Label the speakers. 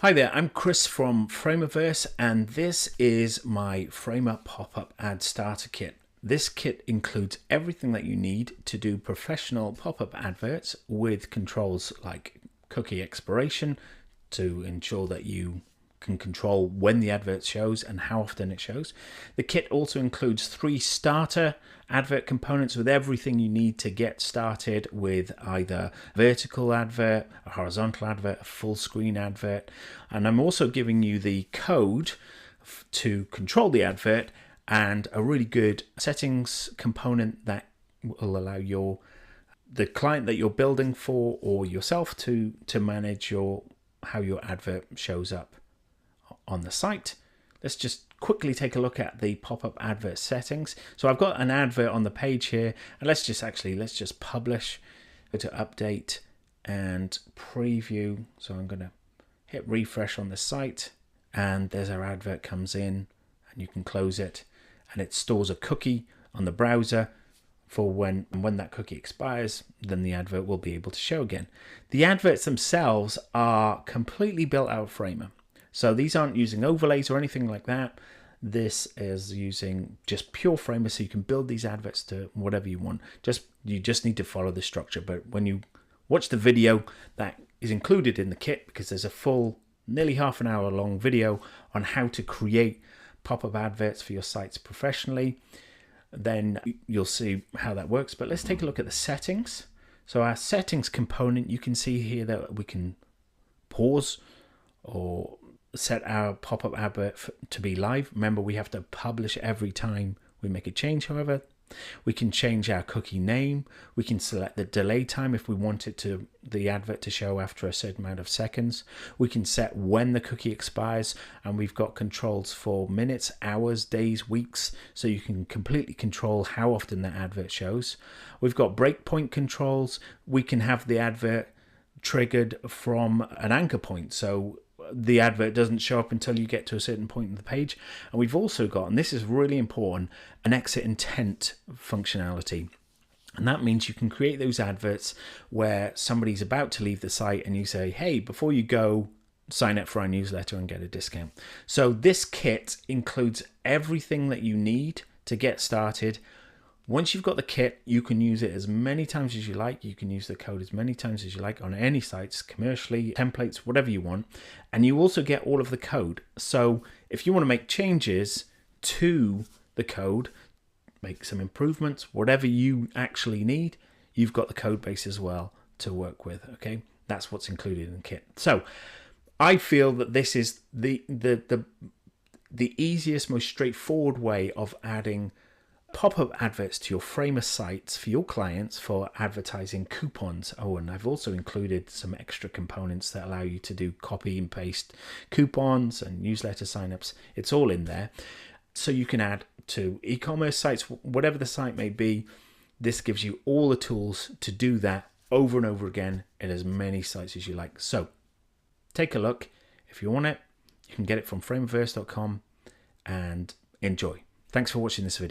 Speaker 1: Hi there, I'm Chris from Framerverse, and this is my Framer pop-up ad starter kit. This kit includes everything that you need to do professional pop-up adverts with controls like cookie expiration to ensure that you can control when the advert shows and how often it shows. The kit also includes 3 starter advert components with everything you need to get started with either vertical advert, a horizontal advert, a full screen advert. And I'm also giving you the code to control the advert and a really good settings component that will allow the client that you're building for or yourself to manage how your advert shows up on the site. Let's just quickly take a look at the pop-up advert settings. So I've got an advert on the page here, and let's just publish, go to update and preview. So I'm going to hit refresh on the site, and there's our advert comes in, and you can close it, and it stores a cookie on the browser for when that cookie expires, then the advert will be able to show again. The adverts themselves are completely built out of Framer. So these aren't using overlays or anything like that. This is using just pure Framer, so you can build these adverts to whatever you want. You just need to follow the structure. But when you watch the video that is included in the kit, because there's a full, nearly half an hour long video on how to create pop-up adverts for your sites professionally, then you'll see how that works. But let's take a look at the settings. So our settings component, you can see here that we can pause or set our pop-up advert to be live. Remember, we have to publish every time we make a change. However, we can change our cookie name. We can select the delay time if we want the advert to show after a certain amount of seconds. We can set when the cookie expires, and we've got controls for minutes, hours, days, weeks, so you can completely control how often the advert shows. We've got breakpoint controls. We can have the advert triggered from an anchor point, so the advert doesn't show up until you get to a certain point in the page. And we've also got, and this is really important, an exit intent functionality. And that means you can create those adverts where somebody's about to leave the site and you say, hey, before you go, sign up for our newsletter and get a discount. So this kit includes everything that you need to get started. Once you've got the kit, you can use it as many times as you like. You can use the code as many times as you like on any sites, commercially, templates, whatever you want. And you also get all of the code. So if you want to make changes to the code, make some improvements, whatever you actually need, you've got the code base as well to work with. Okay, that's what's included in the kit. So I feel that this is the easiest, most straightforward way of adding pop-up adverts to your Framer sites for your clients for advertising coupons. Oh, and I've also included some extra components that allow you to do copy and paste coupons and newsletter signups. It's all in there. So you can add to e-commerce sites, whatever the site may be. This gives you all the tools to do that over and over again in as many sites as you like. So take a look. If you want it, you can get it from framerverse.com and enjoy. Thanks for watching this video.